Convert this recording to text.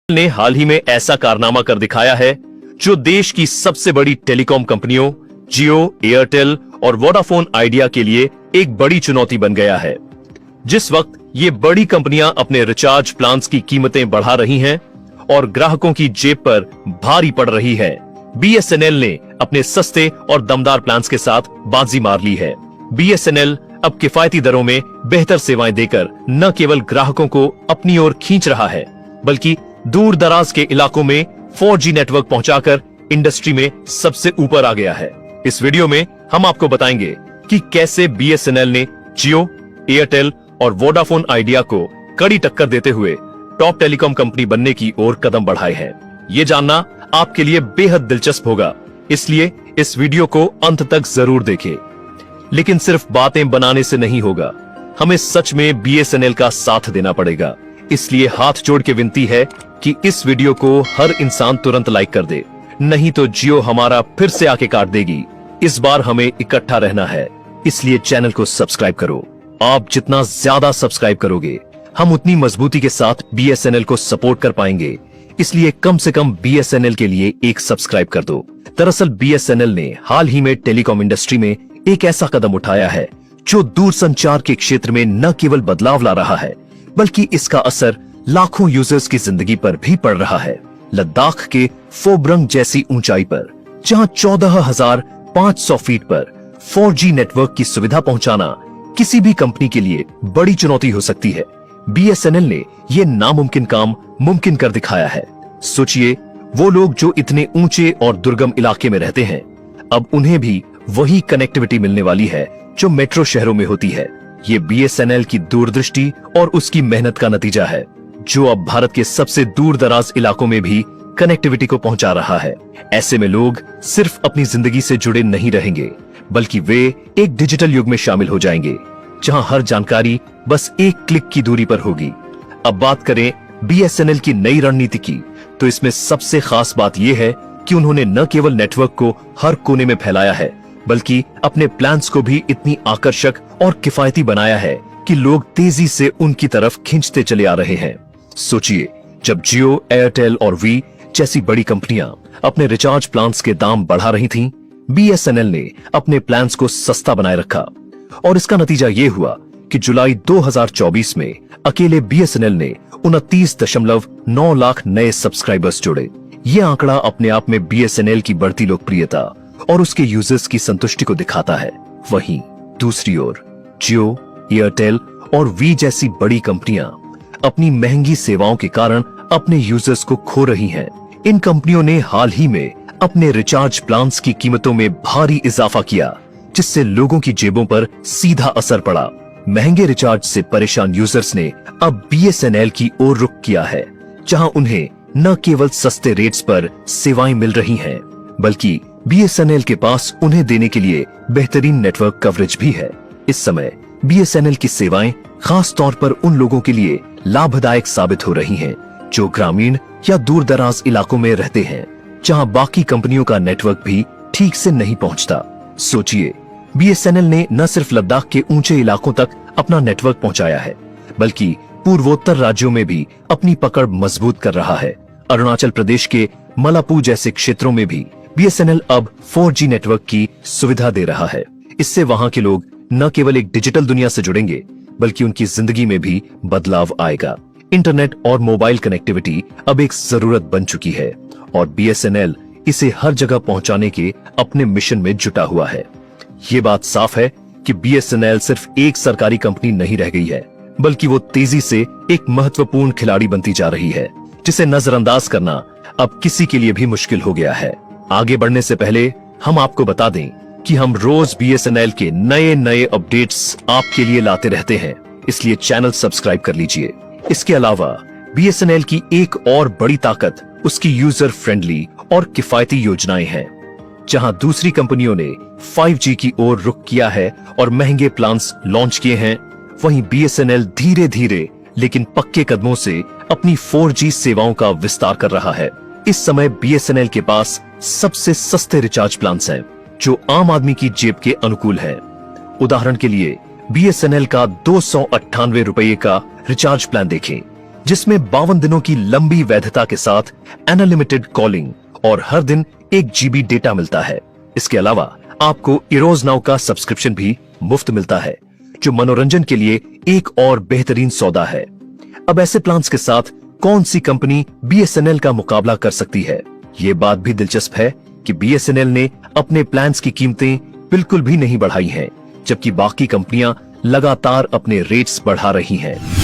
ने हाल ही में ऐसा कारनामा कर दिखाया है जो देश की सबसे बड़ी टेलीकॉम कंपनियों जियो, एयरटेल और वोडाफोन आइडिया के लिए एक बड़ी चुनौती बन गया है। जिस वक्त ये बड़ी कंपनियां अपने रिचार्ज प्लान्स की कीमतें बढ़ा रही हैं और ग्राहकों की जेब पर भारी पड़ रही है, बीएसएनएल ने अपने सस्ते और दमदार प्लान्स के साथ बाजी मार ली है। बीएसएनएल अब किफायती दरों में बेहतर सेवाएं देकर न केवल ग्राहकों को अपनी ओर खींच रहा है, बल्कि दूर दराज के इलाकों में 4G नेटवर्क पहुंचाकर इंडस्ट्री में सबसे ऊपर आ गया है। इस वीडियो में हम आपको बताएंगे कि कैसे बीएसएनएल ने जियो, एयरटेल और वोडाफोन आइडिया को कड़ी टक्कर देते हुए टॉप टेलीकॉम कंपनी बनने की ओर कदम बढ़ाए हैं। ये जानना आपके लिए बेहद दिलचस्प होगा, इसलिए इस वीडियो को अंत तक जरूर देखें। लेकिन सिर्फ बातें बनाने से नहीं होगा, हमें सच में बीएसएनएल का साथ देना पड़ेगा। इसलिए हाथ जोड़ के विनती है कि इस वीडियो को हर इंसान तुरंत लाइक कर दे, नहीं तो जियो हमारा फिर से आके काट देगी। इस बार हमें इकट्ठा रहना है, इसलिए चैनल को सब्सक्राइब करो। आप जितना ज्यादा सब्सक्राइब करोगे, हम उतनी मजबूती के साथ बीएसएनएल को सपोर्ट कर पाएंगे। इसलिए कम से कम बीएसएनएल के लिए एक सब्सक्राइब कर दो। दरअसल बीएसएनएल ने हाल ही में टेलीकॉम इंडस्ट्री में एक ऐसा कदम उठाया है जो दूरसंचार के क्षेत्र में न केवल बदलाव ला रहा है, बल्कि इसका असर लाखों यूजर्स की जिंदगी पर भी पड़ रहा है। लद्दाख के फोबरंग जैसी ऊंचाई पर, जहां 14,500 फीट पर 4G नेटवर्क की सुविधा पहुंचाना किसी भी कंपनी के लिए बड़ी चुनौती हो सकती है, बीएसएनएल ने यह नामुमकिन काम मुमकिन कर दिखाया है। सोचिए, वो लोग जो इतने ऊंचे और दुर्गम इलाके में रहते हैं, अब उन्हें भी वही कनेक्टिविटी मिलने वाली है जो मेट्रो शहरों में होती है। ये बीएसएनएल की दूरदृष्टि और उसकी मेहनत का नतीजा है, जो अब भारत के सबसे दूर दराज इलाकों में भी कनेक्टिविटी को पहुंचा रहा है। ऐसे में लोग सिर्फ अपनी जिंदगी से जुड़े नहीं रहेंगे, बल्कि वे एक डिजिटल युग में शामिल हो जाएंगे, जहां हर जानकारी बस एक क्लिक की दूरी पर होगी। अब बात करें बीएसएनएल की नई रणनीति की, तो इसमें सबसे खास बात यह है कि उन्होंने न केवल नेटवर्क को हर कोने में फैलाया है, बल्कि अपने प्लान्स को भी इतनी आकर्षक और किफायती बनाया है कि लोग तेजी से उनकी तरफ खींचते चले आ रहे हैं। सोचिए, जब जियो, एयरटेल और वी जैसी बड़ी कंपनियां अपने रिचार्ज प्लान्स के दाम बढ़ा रही थीं, बीएसएनएल ने अपने प्लान्स को सस्ता बनाए रखा और इसका नतीजा ये हुआ कि जुलाई 2024 में अकेले बीएसएनएल ने 29.9 लाख नए सब्सक्राइबर्स जोड़े। ये आंकड़ा अपने आप में बीएसएनएल की बढ़ती लोकप्रियता और उसके यूजर्स की संतुष्टि को दिखाता है। वहीं दूसरी ओर जियो, एयरटेल और वी जैसी बड़ी कंपनियां अपनी महंगी सेवाओं के कारण अपने यूजर्स को खो रही हैं। इन कंपनियों ने हाल ही में अपने रिचार्ज प्लान्स की कीमतों में भारी इजाफा किया, जिससे लोगों की जेबों पर सीधा असर पड़ा। महंगे रिचार्ज से परेशान यूजर्स ने अब बीएसएनएल की ओर रुख किया है, जहां उन्हें न केवल सस्ते रेट्स पर सेवाएं मिल रही हैं, बल्कि बीएसएनएल के पास उन्हें देने के लिए बेहतरीन नेटवर्क कवरेज भी है। इस समय बीएसएनएल की सेवाएं खास तौर पर उन लोगों के लिए लाभदायक साबित हो रही हैं जो ग्रामीण या दूर दराज इलाकों में रहते हैं, जहां बाकी कंपनियों का नेटवर्क भी ठीक से नहीं पहुंचता। सोचिए, बीएसएनएल ने न सिर्फ लद्दाख के ऊंचे इलाकों तक अपना नेटवर्क पहुंचाया है, बल्कि पूर्वोत्तर राज्यों में भी अपनी पकड़ मजबूत कर रहा है। अरुणाचल प्रदेश के मलापू जैसे क्षेत्रों में भी बीएसएनएल अब 4G नेटवर्क की सुविधा दे रहा है। इससे वहां के लोग न केवल एक डिजिटल दुनिया से जुड़ेंगे, बल्कि उनकी जिंदगी में भी बदलाव आएगा। इंटरनेट और मोबाइल कनेक्टिविटी अब एक जरूरत बन चुकी है और बीएसएनएल इसे हर जगह पहुंचाने के अपने मिशन में जुटा हुआ है। ये बात साफ है कि बीएसएनएल सिर्फ एक सरकारी कंपनी नहीं रह गई है, बल्कि वो तेजी से एक महत्वपूर्ण खिलाड़ी बनती जा रही है, जिसे नजरअंदाज करना अब किसी के लिए भी मुश्किल हो गया है। आगे बढ़ने से पहले हम आपको बता दें कि हम रोज बीएसएनएल के नए नए अपडेट्स आपके लिए लाते रहते हैं, इसलिए चैनल सब्सक्राइब कर लीजिए। इसके अलावा बीएसएनएल की एक और बड़ी ताकत उसकी यूजर फ्रेंडली और किफायती योजनाएं हैं। जहां दूसरी कंपनियों ने 5G की ओर रुख किया है और महंगे प्लान्स लॉन्च किए हैं, वहीं बीएसएनएल धीरे धीरे लेकिन पक्के कदमों से अपनी 4G सेवाओं का विस्तार कर रहा है। इस समय बीएसएनएल के पास सबसे सस्ते रिचार्ज प्लान्स हैं, जो आम आदमी की जेब के अनुकूल है। उदाहरण के लिए बीएसएनएल का 298 रुपये का रिचार्ज प्लान देखें, जिसमें 52 दिनों की लंबी वैधता के साथ अनलिमिटेड कॉलिंग और हर दिन 1 GB डेटा मिलता है। इसके अलावा आपको इरोज नाउ का सब्सक्रिप्शन भी मुफ्त मिलता है, जो मनोरंजन के लिए एक और बेहतरीन सौदा है। अब ऐसे प्लान्स के साथ कौन सी कंपनी BSNL का मुकाबला कर सकती है? ये बात भी दिलचस्प है कि BSNL ने अपने प्लान्स की कीमतें बिल्कुल भी नहीं बढ़ाई हैं, जबकि बाकी कंपनियां लगातार अपने रेट्स बढ़ा रही हैं।